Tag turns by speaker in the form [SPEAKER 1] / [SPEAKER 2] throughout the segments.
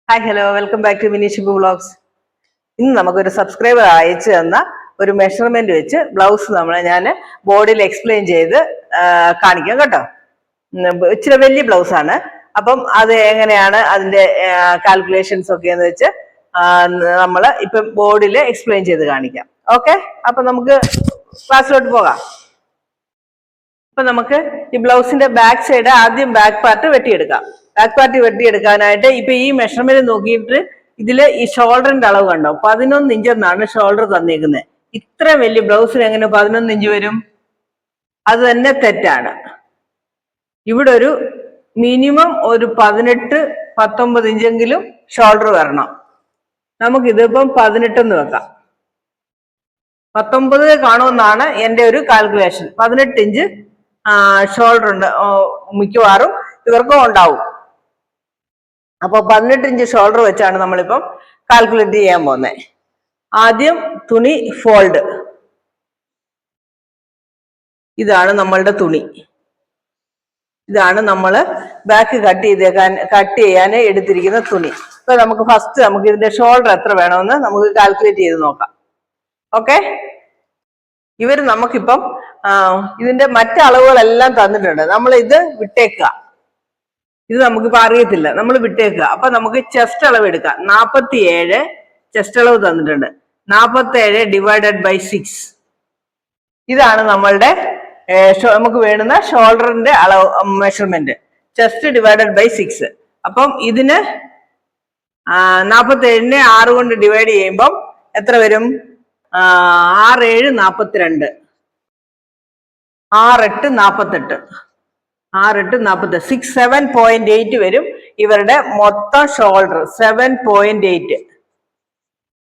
[SPEAKER 1] Hi hello welcome back to Mini Shibu vlogs. ഇന്ന് നമുക്കൊരു subscriber അയച്ചു തന്ന ഒരു മെഷർമെന്റ് വെച്ച് ബ്ലൗസ് ഞാൻ ബോർഡിൽ എക്സ്പ്ലെയിൻ ചെയ്ത് കാണിക്കാം കേട്ടോ. ഇച്ചിരി വലിയ ബ്ലൗസ് ആണ്. അപ്പം അത് എങ്ങനെയാണ് അതിന്റെ കാൽക്കുലേഷൻസ് ഒക്കെ എന്ന് വെച്ച് നമ്മൾ ഇപ്പം ബോർഡിൽ എക്സ്പ്ലെയിൻ ചെയ്ത് കാണിക്കാം. ഓക്കെ, അപ്പൊ നമുക്ക് ക്ലാസ്സിലോട്ട് പോകാം. ഇപ്പൊ നമുക്ക് ഈ ബ്ലൗസിന്റെ ബാക്ക് സൈഡ് ആദ്യം ബാക്ക് പാർട്ട് വെട്ടിയെടുക്കാം. ബാക്ക് പാർട്ട് വെട്ടിയെടുക്കാനായിട്ട് ഇപ്പൊ ഈ മെഷർമെന്റ് നോക്കിയിട്ട് ഇതില് ഈ ഷോൾഡറിന്റെ അളവ് കണ്ടോ, 11 ഇഞ്ചെന്നാണ് ഷോൾഡർ തന്നിരിക്കുന്നത്. ഇത്ര വലിയ ബ്ലൗസിന് എങ്ങനെ 11 ഇഞ്ച് വരും? അത് തന്നെ തെറ്റാണ്. ഇവിടെ ഒരു മിനിമം ഒരു 18-19 ഇഞ്ചെങ്കിലും ഷോൾഡർ വരണം. നമുക്കിതിപ്പം 18 എന്ന് വെക്കാം. 19 കാണുമെന്നാണ് എൻ്റെ ഒരു കാൽക്കുലേഷൻ. 18 ഇഞ്ച് ഷോൾഡർ ഉണ്ട്, മിക്കവാറും ഇവർക്കും ഉണ്ടാവും. അപ്പൊ 18 ഇഞ്ച് ഷോൾഡർ വെച്ചാണ് നമ്മളിപ്പം കാൽക്കുലേറ്റ് ചെയ്യാൻ പോകുന്നത്. ആദ്യം തുണി ഫോൾഡ്. ഇതാണ് നമ്മളുടെ തുണി. ഇതാണ് നമ്മൾ ബാക്ക് കട്ട് ചെയ്യാൻ എടുത്തിരിക്കുന്ന തുണി. അപ്പൊ നമുക്ക് ഫസ്റ്റ് ഇതിന്റെ ഷോൾഡർ എത്ര വേണമെന്ന് നമുക്ക് കാൽക്കുലേറ്റ് ചെയ്ത് നോക്കാം. ഓക്കെ, നമുക്കിപ്പം ഇതിന്റെ മറ്റളവുകളെല്ലാം തന്നിട്ടുണ്ട്. നമ്മൾ ഇത് വിട്ടേക്കുക. ഇത് നമുക്കിപ്പോ അറിയത്തില്ല, നമ്മൾ വിട്ടേക്കുക. അപ്പൊ നമുക്ക് ചെസ്റ്റ് അളവ് എടുക്കാം. 47 ചെസ്റ്റ് അളവ് തന്നിട്ടുണ്ട്. 47 ഡിവൈഡഡ് ബൈ 6. ഇതാണ് നമ്മളുടെ നമുക്ക് വേണ്ടുന്ന ഷോൾഡറിന്റെ അളവ് മെഷർമെന്റ്. Chest divided by 6. അപ്പം ഇതിന് 47നെ 6 കൊണ്ട് ഡിവൈഡ് ചെയ്യുമ്പം എത്ര വരും? 6 7 42, 6 8 48, 6 8 48, 6 7.8 വരും ഇവരുടെ മൊത്തം ഷോൾഡർ. 7.8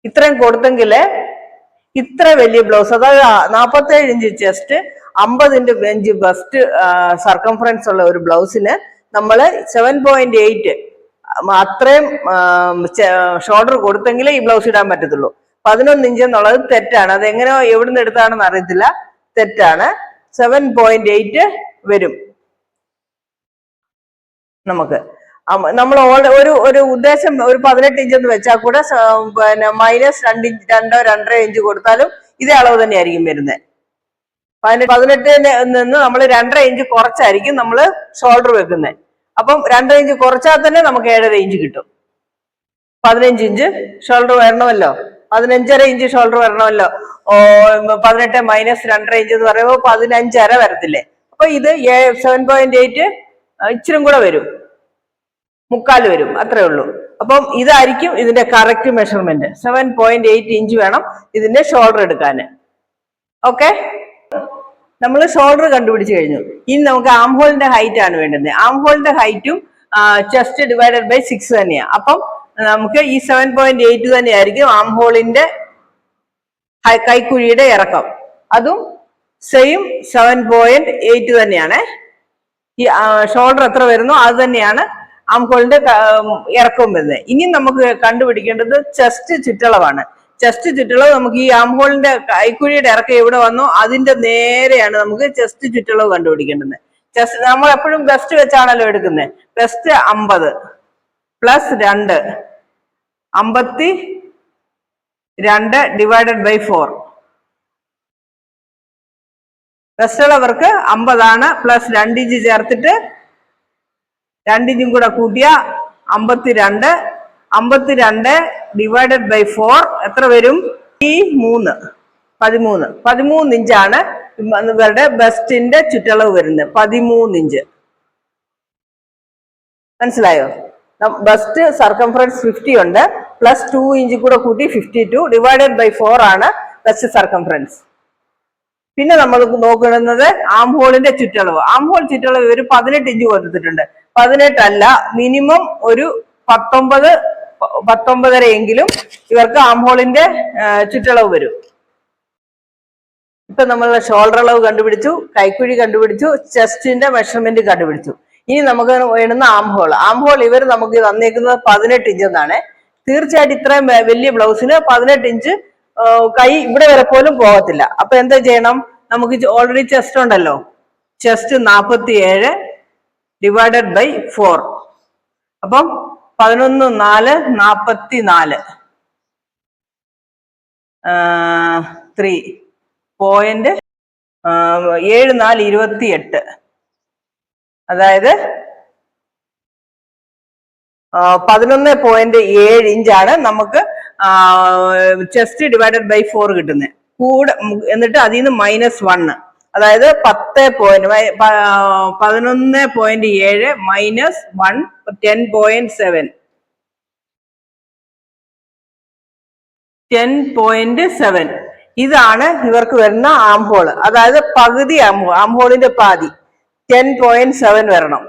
[SPEAKER 1] ഇത്രയും കൊടുത്തെങ്കിൽ ഇത്ര വലിയ ബ്ലൗസ്, അതായത് 47 inch chest, 50 inch bust circumference ഉള്ള ഒരു ബ്ലൗസിന് നമ്മൾ 7.8 അത്രയും ഷോൾഡർ കൊടുത്തെങ്കിലേ ഈ ബ്ലൗസ് ഇടാൻ പറ്റത്തുള്ളൂ. 11 ഇഞ്ച് എന്നുള്ളത് തെറ്റാണ്. അതെങ്ങനെയോ എവിടുന്ന് എടുത്താണെന്ന് അറിയത്തില്ല, തെറ്റാണ്. 7.8 വരും. നമുക്ക് നമ്മൾ ഒരു ഉദ്ദേശം ഒരു 18 ഇഞ്ച് എന്ന് വെച്ചാൽ കൂടെ പിന്നെ -2 ഇഞ്ച് 2-2.5 ഇഞ്ച് കൊടുത്താലും ഇതേ അളവ് തന്നെയായിരിക്കും വരുന്നത്. 18 നിന്ന് നമ്മൾ 2.5 ഇഞ്ച് കുറച്ചായിരിക്കും നമ്മൾ ഷോൾഡർ വെക്കുന്നത്. അപ്പം 2.5 ഇഞ്ച് കുറച്ചാൽ തന്നെ നമുക്ക് 7.5 ഇഞ്ച് കിട്ടും. 15 ഇഞ്ച് ഷോൾഡർ വരണമല്ലോ, 15.5 ഇഞ്ച് ഷോൾഡർ വരണമല്ലോ. 18 - 2.5 ഇഞ്ച് എന്ന് പറയുമ്പോൾ 15.5 വരത്തില്ലേ? അപ്പൊ ഇത് 7.8 ഇച്ചിരും കൂടെ വരും, 3/4 വരും, അത്രേ ഉള്ളൂ. അപ്പം ഇതായിരിക്കും ഇതിന്റെ കറക്റ്റ് മെഷർമെന്റ്. 7.8 ഇഞ്ച് വേണം ഇതിന്റെ ഷോൾഡർ എടുക്കാൻ. ഓക്കെ, നമ്മൾ ഷോൾഡർ കണ്ടുപിടിച്ച് കഴിഞ്ഞു. ഇനി നമുക്ക് ആം ഹോളിന്റെ ഹൈറ്റ് ആണ് വേണ്ടത്. ആം ഹോളിന്റെ ഹൈറ്റും ചെസ്റ്റ് ഡിവൈഡഡ് ബൈ 6 തന്നെയാണ്. അപ്പം നമുക്ക് ഈ 7.8 തന്നെയായിരിക്കും ആം ഹോളിന്റെ കൈക്കുഴിയുടെ ഇറക്കം. അതും സെയിം 7.8 തന്നെയാണ്. ഈ ഷോൾഡർ എത്ര വരുന്നു അത് തന്നെയാണ് ആം ഹോളിന്റെ ഇറക്കവും വരുന്നത്. ഇനി നമുക്ക് കണ്ടുപിടിക്കേണ്ടത് ചെസ്റ്റ് ചുറ്റളവാണ്. ചെസ്റ്റ് ചുറ്റളവ് നമുക്ക് ഈ ആം ഹോളിന്റെ കൈക്കുഴിയുടെ ഇറക്കം എവിടെ വന്നോ അതിന്റെ നേരെയാണ് നമുക്ക് ചെസ്റ്റ് ചുറ്റളവ് കണ്ടുപിടിക്കേണ്ടത്. ചെസ്റ്റ് നമ്മൾ എപ്പോഴും ബെസ്റ്റ് വെച്ചാണല്ലോ എടുക്കുന്നത്. Best 50 + 2 52 divided by 4. ബെസ്റ്റ് ഉള്ളവർക്ക് 50 ആണ്. പ്ലസ് 2 ഇഞ്ച് ചേർത്തിട്ട് 2 ഇഞ്ചും കൂടെ കൂട്ടിയ 52. 52 ഡിവൈഡഡ് ബൈ 4 എത്ര വരും? 13 ഇഞ്ചാണ് ഇവരുടെ ബെസ്റ്റിന്റെ ചുറ്റളവ് വരുന്നത്. 13 ഇഞ്ച്. മനസ്സിലായോ? ബെസ്റ്റ് സർക്കംഫറൻസ് 50 ഉണ്ട്, പ്ലസ് 2 ഇഞ്ച് കൂടെ കൂട്ടി 52 ഡിവൈഡഡ് ബൈ 4 ആണ് ബെസ്റ്റ് സർക്കംഫറൻസ്. പിന്നെ നമ്മൾ നോക്കുന്നത് ആം ഹോളിന്റെ ചുറ്റളവ്. ആം ഹോൾ ചുറ്റളവ് ഒരു 18 ഇഞ്ച് കൊടുത്തിട്ടുണ്ട്. 18 അല്ല, മിനിമം ഒരു 19-19.5 എങ്കിലും ഇവർക്ക് ആം ഹോളിന്റെ ചുറ്റളവ് വരും. ഇപ്പൊ നമ്മൾ ഷോൾഡർ അളവ് കണ്ടുപിടിച്ചു, കൈക്കുഴി കണ്ടുപിടിച്ചു, ചെസ്റ്റിന്റെ മെഷർമെന്റ് കണ്ടുപിടിച്ചു. ഇനി നമുക്ക് വേണ്ടുന്ന ആം ഹോൾ. ആം ഹോൾ ഇവർ നമുക്ക് തന്നേക്കുന്നത് 18 ഇഞ്ച് എന്നാണ്. തീർച്ചയായിട്ടും ഇത്രയും വലിയ ബ്ലൗസിന് 18 ഇഞ്ച് കൈ ഇവിടെ വരെ പോലും പോകത്തില്ല. അപ്പൊ എന്താ ചെയ്യണം? നമുക്ക് ഓൾറെഡി ചെസ്റ്റ് ഉണ്ടല്ലോ, ചെസ്റ്റ് 47 ഡിവൈഡഡ് ബൈ 4. അപ്പം 11.4 44 3.74 28. അതായത് 11.7 ഇഞ്ചാണ് നമുക്ക് ചെസ്റ്റ് ഡിവൈഡഡ് ബൈ 4 കിട്ടുന്നത്. കൂടെ എന്നിട്ട് അതിൽ നിന്ന് -1, അതായത് 11.7 -1 10.7. 10.7 ഇതാണ് ഇവർക്ക് വരുന്ന ആംഹോള്. അതായത് പകുതി ആംഹോളിന്റെ പാതി 10.7 വരണം.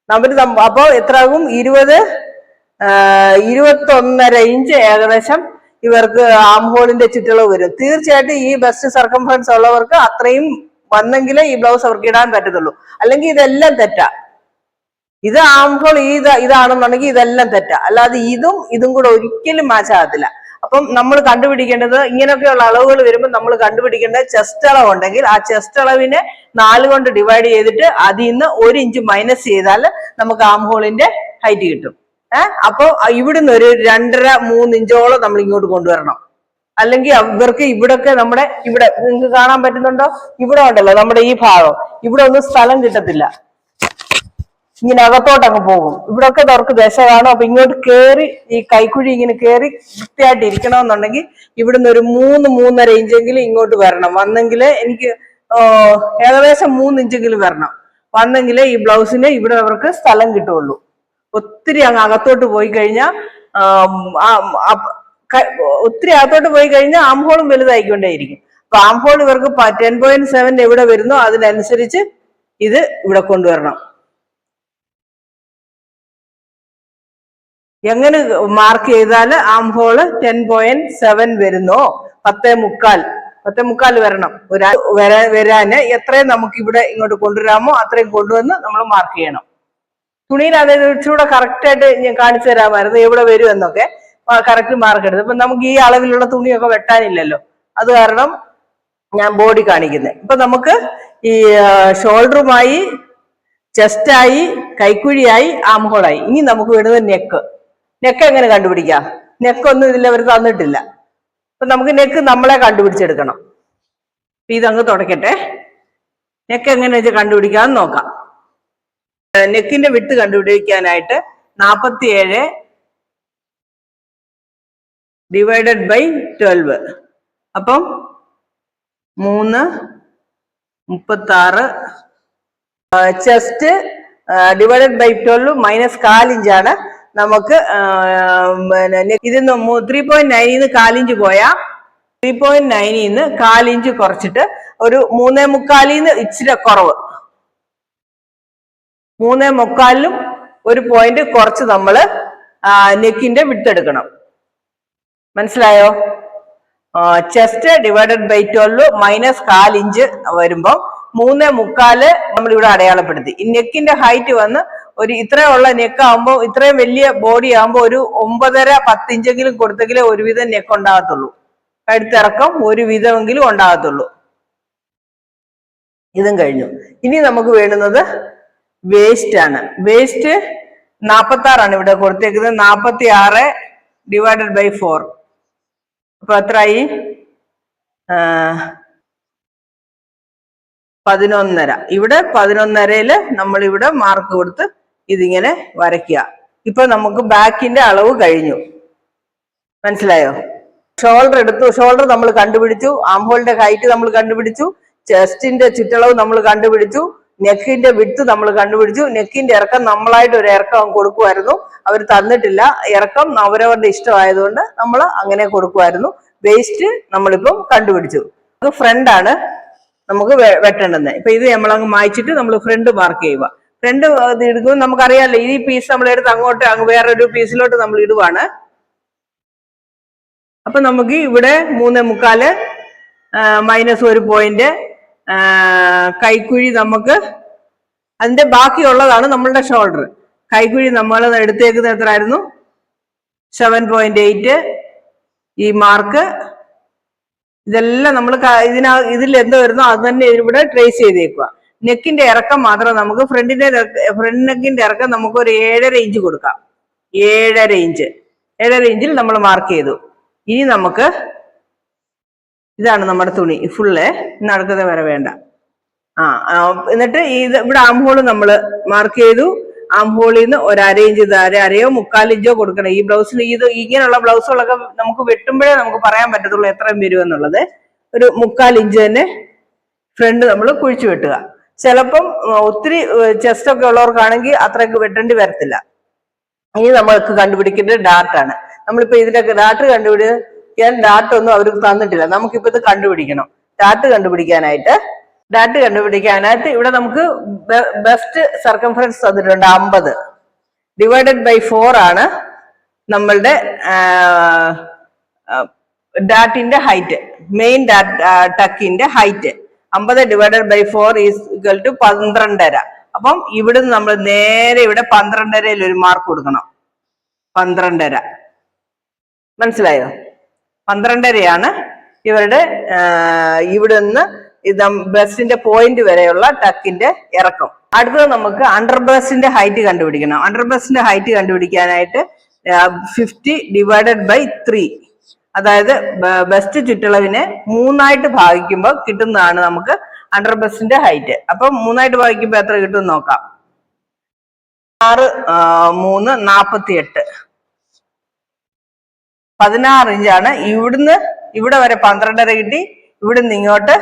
[SPEAKER 1] അപ്പൊ എത്രയാകും? 21.5 ഇഞ്ച് ഏകദേശം ഇവർക്ക് ആംഹോളിന്റെ ചുറ്റളവ് വരും. തീർച്ചയായിട്ടും ഈ ബെസ്റ്റ് സർക്കംഫറൻസ് ഉള്ളവർക്ക് അത്രയും വന്നെങ്കിലേ ഈ ബ്ലൗസ് അവർക്ക് ഇടാൻ പറ്റത്തുള്ളൂ. അല്ലെങ്കിൽ ഇതെല്ലാം തെറ്റാ. ഇത് ആംഹോൾ ഇതാണെന്നുണ്ടെങ്കിൽ ഇതെല്ലാം തെറ്റാ. അല്ലാതെ ഇതും കൂടെ ഒരിക്കലും മാച്ച് ആകത്തില്ല. അപ്പം നമ്മൾ കണ്ടുപിടിക്കേണ്ടത്, ഇങ്ങനെയൊക്കെയുള്ള അളവുകൾ വരുമ്പോൾ നമ്മൾ കണ്ടുപിടിക്കേണ്ടത് ചെസ്റ്റ് അളവ് ഉണ്ടെങ്കിൽ ആ ചെസ്റ്റ് അളവിനെ 4 കൊണ്ട് ഡിവൈഡ് ചെയ്തിട്ട് അതിൽ നിന്ന് 1 ഇഞ്ച് മൈനസ് ചെയ്താൽ നമുക്ക് ആംഹോളിന്റെ ഹൈറ്റ് കിട്ടും. അപ്പൊ ഇവിടുന്ന് ഒരു 2.5-3 ഇഞ്ചോളം നമ്മൾ ഇങ്ങോട്ട് കൊണ്ടുവരണം. അല്ലെങ്കിൽ ഇവർക്ക് ഇവിടൊക്കെ ഇവിടെ നിങ്ങൾക്ക് കാണാൻ പറ്റുന്നുണ്ടോ? ഇവിടെ ഉണ്ടല്ലോ നമ്മുടെ ഈ ഭാഗം, ഇവിടെ ഒന്നും സ്ഥലം കിട്ടത്തില്ല. ഇങ്ങനെ അകത്തോട്ടങ്ങ് പോകും. ഇവിടൊക്കെ അവർക്ക് ദശ കാണും. അപ്പൊ ഇങ്ങോട്ട് കയറി ഈ കൈക്കുഴി ഇങ്ങനെ കയറി വൃത്തിയായിട്ട് ഇരിക്കണമെന്നുണ്ടെങ്കിൽ ഇവിടുന്ന് ഒരു 3-3.5 ഇഞ്ചെങ്കിലും ഇങ്ങോട്ട് വരണം. വന്നെങ്കിലേ എനിക്ക് ഏകദേശം 3 ഇഞ്ചെങ്കിലും വരണം. വന്നെങ്കിലേ ഈ ബ്ലൗസിന് ഇവിടെ അവർക്ക് സ്ഥലം കിട്ടുള്ളൂ. ഒത്തിരി അങ്ങ് അകത്തോട്ട് പോയി കഴിഞ്ഞാൽ ആംഹോളും വലുതായിക്കൊണ്ടേയിരിക്കും. അപ്പൊ ആംഹോൾ ഇവർക്ക് 10.7 എവിടെ വരുന്നോ അതിനനുസരിച്ച് ഇത് ഇവിടെ കൊണ്ടുവരണം. എങ്ങനെ മാർക്ക് ചെയ്താൽ ആംഹോള് 10.7 വരുന്നോ? 10.75 വരണം. വരാന് എത്രയും നമുക്ക് ഇവിടെ ഇങ്ങോട്ട് കൊണ്ടുവരാമോ അത്രയും കൊണ്ടുവന്ന് നമ്മൾ മാർക്ക് ചെയ്യണം. തുണിയിൽ അതായത് ഇച്ചിരൂടെ കറക്റ്റായിട്ട് ഞാൻ കാണിച്ചു തരാമായിരുന്നു എവിടെ വരും എന്നൊക്കെ. കറക്റ്റ് മാർക്ക് എടുത്ത്. ഇപ്പൊ നമുക്ക് ഈ അളവിലുള്ള തുണിയൊക്കെ വെട്ടാനില്ലല്ലോ, അത് കാരണം ഞാൻ ബോഡി കാണിക്കുന്നത്. ഇപ്പൊ നമുക്ക് ഈ ഷോൾഡറുമായി, ചെസ്റ്റായി, കൈക്കുഴിയായി, ആംഹോളായി. ഇനി നമുക്ക് വേണ്ടത് നെക്ക് എങ്ങനെ കണ്ടുപിടിക്കാം? നെക്കൊന്നും ഇതിൽ അവർ തന്നിട്ടില്ല. അപ്പൊ നമുക്ക് നെക്ക് നമ്മളെ കണ്ടുപിടിച്ചെടുക്കണം. ഇതങ്ങ് തുടക്കട്ടെ. നെക്ക് എങ്ങനെ വെച്ച് കണ്ടുപിടിക്കാമെന്ന് നോക്കാം. നെക്കിന്റെ വിട്ട് കണ്ടുപിടിക്കാനായിട്ട് 47 ഡിവൈഡഡ് ബൈ 12, അപ്പം 3.36. ചെസ്റ്റ് ഡിവൈഡഡ് ബൈ 12 -4 ഇഞ്ചാണ് നമുക്ക്. ഇതിന്ന് 3.9 4 ഇഞ്ച് പോയാ 3.9 4 ഇഞ്ച് കുറച്ചിട്ട് ഒരു 3.25 ഇച്ചിരി കുറവ്, 3.25 ഒരു പോയിന്റ് കുറച്ച് നമ്മള് നെക്കിന്റെ വിട്ടെടുക്കണം. മനസ്സിലായോ? ചെസ്റ്റ് ഡിവൈഡഡ് ബൈ 12 -4 ഇഞ്ച് വരുമ്പോ 3.25 നമ്മൾ ഇവിടെ അടയാളപ്പെടുത്തി. ഈ നെക്കിന്റെ ഹൈറ്റ് വന്ന് ഒരു ഇത്രയുള്ള നെക്ക് ആകുമ്പോൾ, ഇത്രയും വലിയ ബോഡി ആകുമ്പോൾ ഒരു 9.5-10 ഇഞ്ചെങ്കിലും കൊടുത്തെങ്കിലേ ഒരുവിധം നെക്ക് ഉണ്ടാകത്തുള്ളൂ. കഴുത്തിറക്കം ഒരു വിധമെങ്കിലും ഉണ്ടാകത്തുള്ളൂ. ഇതും കഴിഞ്ഞു. ഇനി നമുക്ക് വേണ്ടുന്നത് വേസ്റ്റ് ആണ്. വേസ്റ്റ് 46 ഇവിടെ കൊടുത്തേക്കുന്നത്. 46 ഡിവൈഡഡ് ബൈ 4, അപ്പൊ എത്രയായി? 11.5. ഇവിടെ 11.5 നമ്മൾ ഇവിടെ മാർക്ക് കൊടുത്ത് ഇതിങ്ങനെ വരയ്ക്കുക. ഇപ്പൊ നമുക്ക് ബാക്കിന്റെ അളവ് കഴിഞ്ഞു. മനസ്സിലായോ? ഷോൾഡർ എടുത്തു. ഷോൾഡർ നമ്മൾ കണ്ടുപിടിച്ചു. ആംഹോളിന്റെ ഹൈറ്റ് നമ്മൾ കണ്ടുപിടിച്ചു. ചെസ്റ്റിന്റെ ചുറ്റളവ് നമ്മൾ കണ്ടുപിടിച്ചു. നെക്കിന്റെ വിഡ്ത്ത് നമ്മൾ കണ്ടുപിടിച്ചു. നെക്കിന്റെ ഇറക്കം നമ്മളായിട്ട് ഒരു ഇറക്കം കൊടുക്കുമായിരുന്നു. അവർ തന്നിട്ടില്ല. ഇറക്കം അവരവരുടെ ഇഷ്ടമായതുകൊണ്ട് നമ്മൾ അങ്ങനെ കൊടുക്കുമായിരുന്നു. വേസ്റ്റ് നമ്മളിപ്പം കണ്ടുപിടിച്ചു. അത് ഫ്രണ്ട് ആണ് നമുക്ക് വെട്ടേണ്ടത്. ഇപ്പൊ ഇത് നമ്മളങ്ങ് മായ്ച്ചിട്ട് നമ്മൾ ഫ്രണ്ട് മാർക്ക് ചെയ്യുക. ഫ്രണ്ട് എടുക്കുമ്പോൾ നമുക്കറിയാമല്ലോ, ഈ പീസ് നമ്മൾ എടുത്ത് അങ്ങോട്ട് വേറൊരു പീസിലോട്ട് നമ്മൾ ഇടുവാണ്. അപ്പൊ നമുക്ക് ഇവിടെ 3.25 -1 പോയിന്റ്. കൈക്കുഴി നമുക്ക് അതിന്റെ ബാക്കിയുള്ളതാണ് നമ്മളുടെ ഷോൾഡർ. കൈക്കുഴി നമ്മൾ എടുത്തേക്കുന്നത് എത്രയായിരുന്നു? 7.8. ഈ മാർക്ക് ഇതെല്ലാം നമ്മൾ ഇതിൽ എന്ത് വരുന്നോ അത് തന്നെ ഇവിടെ ട്രേസ് ചെയ്തേക്കുക. നെക്കിന്റെ ഇറക്കം മാത്രം നമുക്ക് ഫ്രണ്ട് നെക്കിന്റെ ഇറക്കം നമുക്ക് ഒരു 7.5 ഇഞ്ച് കൊടുക്കാം. 7.5 ഇഞ്ച്. 7.5 ഇഞ്ചിൽ നമ്മൾ മാർക്ക് ചെയ്തു. ഇനി നമുക്ക് ഇതാണ് നമ്മുടെ തുണി ഫുള്ള്, നടക്കുന്നത് വരെ വേണ്ട. എന്നിട്ട് ഇവിടെ ആം ഹോള് നമ്മൾ മാർക്ക് ചെയ്തു. ആം ഹോളിൽ നിന്ന് ഒരു 1/2 ഇഞ്ച് അരയോ 3/4 ഇഞ്ചോ കൊടുക്കണം. ഈ ബ്ലൗസിൽ ഇങ്ങനെയുള്ള ബ്ലൗസുകളൊക്കെ നമുക്ക് വെട്ടുമ്പോഴേ നമുക്ക് പറയാൻ പറ്റത്തുള്ളൂ എത്രയും വരും എന്നുള്ളത്. ഒരു 3/4 ഇഞ്ച് തന്നെ ഫ്രണ്ട് നമ്മൾ കുഴിച്ചു വെട്ടുക. ചിലപ്പം ഒത്തിരി ചെസ്റ്റ് ഒക്കെ ഉള്ളവർക്കാണെങ്കിൽ അത്രയ്ക്ക് വെട്ടേണ്ടി വരത്തില്ല. ഇനി നമ്മൾക്ക് കണ്ടുപിടിക്കേണ്ടത് ഡാർട്ടാണ്. നമ്മളിപ്പോ ഇതിന്റെ ഡാർട്ട് കണ്ടുപിടിക്കാൻ ഡാർട്ടൊന്നും അവർക്ക് തന്നിട്ടില്ല. നമുക്കിപ്പോ ഇത് കണ്ടുപിടിക്കണം. ഡാർട്ട് കണ്ടുപിടിക്കാനായിട്ട് ഇവിടെ നമുക്ക് ബെസ്റ്റ് സർക്കംഫറൻസ് തന്നിട്ടുണ്ട് 50 ഡിവൈഡഡ് ബൈ 4 ആണ് നമ്മളുടെ ഡാർട്ടിന്റെ ഹൈറ്റ്, മെയിൻ ടക്കിന്റെ height. 50 divided by 4 is equal to 12.5. അപ്പം ഇവിടുന്ന് നമ്മൾ നേരെ ഇവിടെ 12.5 ഒരു മാർക്ക് കൊടുക്കണം. 12.5 മനസ്സിലായോ? 12.5 ഇവരുടെ ഇവിടുന്ന് ബ്രസ്റ്റിന്റെ പോയിന്റ് വരെയുള്ള ടക്കിന്റെ ഇറക്കം. അടുത്തത് നമുക്ക് അണ്ടർ ബ്രസ്റ്റിന്റെ ഹൈറ്റ് കണ്ടുപിടിക്കണം. അണ്ടർ ബ്രസ്റ്റിന്റെ ഹൈറ്റ് കണ്ടുപിടിക്കാനായിട്ട് 50 ഡിവൈഡഡ് ബൈ 3, അതായത് ബെസ്റ്റ് ചുറ്റളവിനെ 3 ഭാഗിക്കുമ്പോൾ കിട്ടുന്നതാണ് നമുക്ക് അണ്ടർ ബ്രസ്റ്റിന്റെ ഹൈറ്റ്. അപ്പം 3 ഭാഗിക്കുമ്പോൾ എത്ര കിട്ടും നോക്കാം. 6 3 48, 16 ഇഞ്ചാണ്. ഇവിടുന്ന് ഇവിടെ വരെ 12.5 കിട്ടി. ഇവിടുന്ന് ഇങ്ങോട്ട്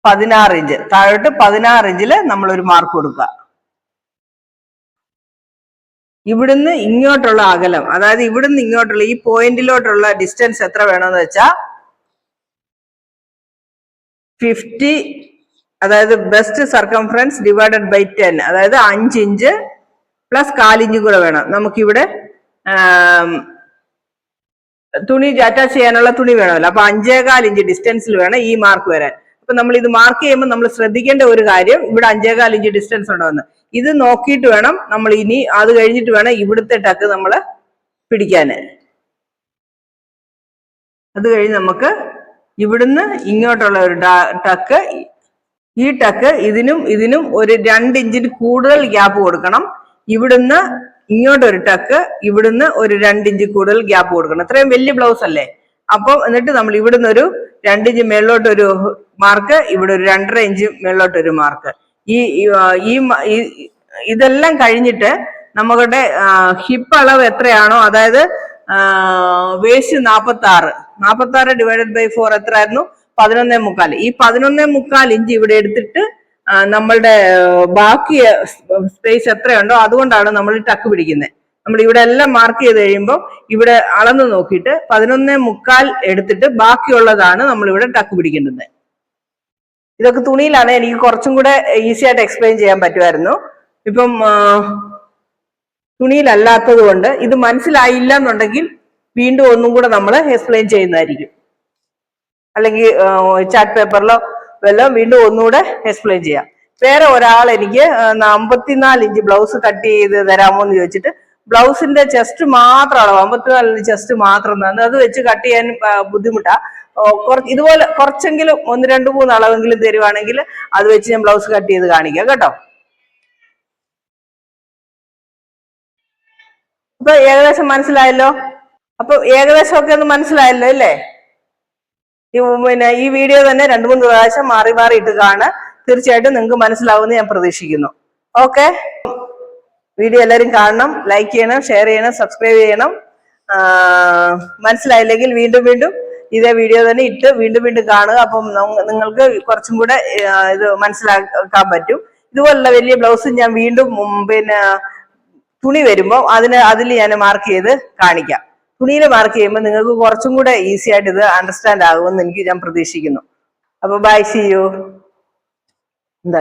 [SPEAKER 1] 16 ഇഞ്ച്, താഴോട്ട് 16 ഇഞ്ചില് നമ്മൾ ഒരു മാർക്ക് കൊടുക്കുക. ഇവിടുന്ന് ഇങ്ങോട്ടുള്ള അകലം, അതായത് ഇവിടുന്ന് ഇങ്ങോട്ടുള്ള ഈ പോയിന്റിലോട്ടുള്ള ഡിസ്റ്റൻസ് എത്ര വേണമെന്ന് വെച്ചാൽ 50, അതായത് ബെസ്റ്റ് സർക്കംഫറൻസ് ഡിവൈഡഡ് ബൈ 10, അതായത് 5 ഇഞ്ച് പ്ലസ് 1/4 ഇഞ്ച് കൂടെ വേണം. നമുക്കിവിടെ തുണി അറ്റാച്ച് ചെയ്യാനുള്ള തുണി വേണമല്ലോ. അപ്പൊ 5.25 ഇഞ്ച് ഡിസ്റ്റൻസിൽ വേണം ഈ മാർക്ക് വരാൻ. അപ്പൊ നമ്മൾ ഇത് മാർക്ക് ചെയ്യുമ്പോൾ നമ്മൾ ശ്രദ്ധിക്കേണ്ട ഒരു കാര്യം, ഇവിടെ 5.25 ഇഞ്ച് ഡിസ്റ്റൻസ് ഉണ്ടോന്ന് ഇത് നോക്കിയിട്ട് വേണം നമ്മൾ ഇനി അത് കഴിഞ്ഞിട്ട് വേണം ഇവിടുത്തെ ടക്ക് നമ്മൾ പിടിക്കാന്. അത് കഴിഞ്ഞ് നമുക്ക് ഇവിടുന്ന് ഇങ്ങോട്ടുള്ള ഒരു ടക്ക്, ഈ ടക്ക് ഇതിനും ഒരു 2 ഇഞ്ചിന് കൂടുതൽ ഗ്യാപ്പ് കൊടുക്കണം. ഇവിടുന്ന് ഇങ്ങോട്ടൊരു ടക്ക്, ഇവിടുന്ന് ഒരു 2 ഇഞ്ച് കൂടുതൽ ഗ്യാപ്പ് കൊടുക്കണം. ഇത്രയും വലിയ ബ്ലൗസ് അല്ലേ. അപ്പം എന്നിട്ട് നമ്മൾ ഇവിടുന്ന് ഒരു 2 ഇഞ്ച് മേളിലോട്ടൊരു മാർക്ക്, ഇവിടെ ഒരു 2.5 ഇഞ്ച് മേളിലോട്ടൊരു മാർക്ക്. ഇതെല്ലാം കഴിഞ്ഞിട്ട് നമ്മുടെ ഹിപ്പ് അളവ് എത്രയാണോ, അതായത് വേസ്റ്റ് 46 ഡിവൈഡഡ് ബൈ 4 എത്ര ആയിരുന്നു? 11.25. ഈ 11.25 ഇഞ്ച് ഇവിടെ എടുത്തിട്ട് നമ്മളുടെ ബാക്കി സ്പേസ് എത്രയുണ്ടോ അതുകൊണ്ടാണ് നമ്മൾ ടക്ക് പിടിക്കുന്നത്. നമ്മൾ ഇവിടെ എല്ലാം മാർക്ക് ചെയ്ത് കഴിയുമ്പോൾ ഇവിടെ അളന്ന് നോക്കിയിട്ട് 11.25 എടുത്തിട്ട് ബാക്കിയുള്ളതാണ് നമ്മൾ ഇവിടെ ടക്ക് പിടിക്കേണ്ടത്. ഇതൊക്കെ തുണിയിലാണ്, എനിക്ക് കുറച്ചും കൂടെ ഈസി ആയിട്ട് എക്സ്പ്ലെയിൻ ചെയ്യാൻ പറ്റുമായിരുന്നു. ഇപ്പം തുണിയിലല്ലാത്തത് കൊണ്ട് ഇത് മനസ്സിലായില്ല എന്നുണ്ടെങ്കിൽ വീണ്ടും ഒന്നും കൂടെ നമ്മൾ എക്സ്പ്ലെയിൻ ചെയ്യുന്നതായിരിക്കും. അല്ലെങ്കിൽ ചാർട്ട് പേപ്പറിലോ വല്ലോ വീണ്ടും ഒന്നുകൂടെ എക്സ്പ്ലെയിൻ ചെയ്യാം. വേറെ ഒരാൾ എനിക്ക് 54 ഇഞ്ച് ബ്ലൗസ് കട്ട് ചെയ്ത് തരാമോ എന്ന് ചോദിച്ചിട്ട് ബ്ലൗസിന്റെ ചെസ്റ്റ് മാത്രം അളവ് 54 ഇഞ്ച് ചെസ്റ്റ് മാത്രം തന്നെ, അത് വെച്ച് കട്ട് ചെയ്യാൻ ബുദ്ധിമുട്ടാ. ഇതുപോലെ കുറച്ചെങ്കിലും 1 2 3 അളവെങ്കിലും തരുവാണെങ്കിൽ അത് വെച്ച് ഞാൻ ബ്ലൗസ് കട്ട് ചെയ്ത് കാണിക്കാം കേട്ടോ. അപ്പൊ ഏകദേശം മനസ്സിലായല്ലോ. അപ്പൊ ഏകദേശം ഒക്കെ ഒന്ന് മനസ്സിലായല്ലോ അല്ലേ? പിന്നെ ഈ വീഡിയോ തന്നെ 2-3 പ്രാവശ്യം മാറി മാറി ഇട്ട് കാണുക. തീർച്ചയായിട്ടും നിങ്ങൾക്ക് മനസ്സിലാവുമെന്ന് ഞാൻ പ്രതീക്ഷിക്കുന്നു. ഓക്കെ, വീഡിയോ എല്ലാവരും കാണണം, ലൈക്ക് ചെയ്യണം, ഷെയർ ചെയ്യണം, സബ്സ്ക്രൈബ് ചെയ്യണം. മനസ്സിലായില്ലെങ്കിൽ വീണ്ടും ഇതേ വീഡിയോ തന്നെ ഇട്ട് വീണ്ടും കാണുക. അപ്പം നിങ്ങൾക്ക് കുറച്ചും കൂടെ ഇത് മനസ്സിലാക്കാൻ പറ്റും. ഇതുപോലുള്ള വലിയ ബ്ലൗസ് ഞാൻ വീണ്ടും പിന്നെ തുണി വരുമ്പോൾ അതിൽ ഞാൻ മാർക്ക് ചെയ്ത് കാണിക്കാം. തുണിയിൽ മാർക്ക് ചെയ്യുമ്പോൾ നിങ്ങൾക്ക് കുറച്ചും കൂടെ ഈസി ആയിട്ട് ഇത് അണ്ടർസ്റ്റാൻഡ് ആകുമെന്ന് ഞാൻ പ്രതീക്ഷിക്കുന്നു. അപ്പൊ ബൈ, സീ യു.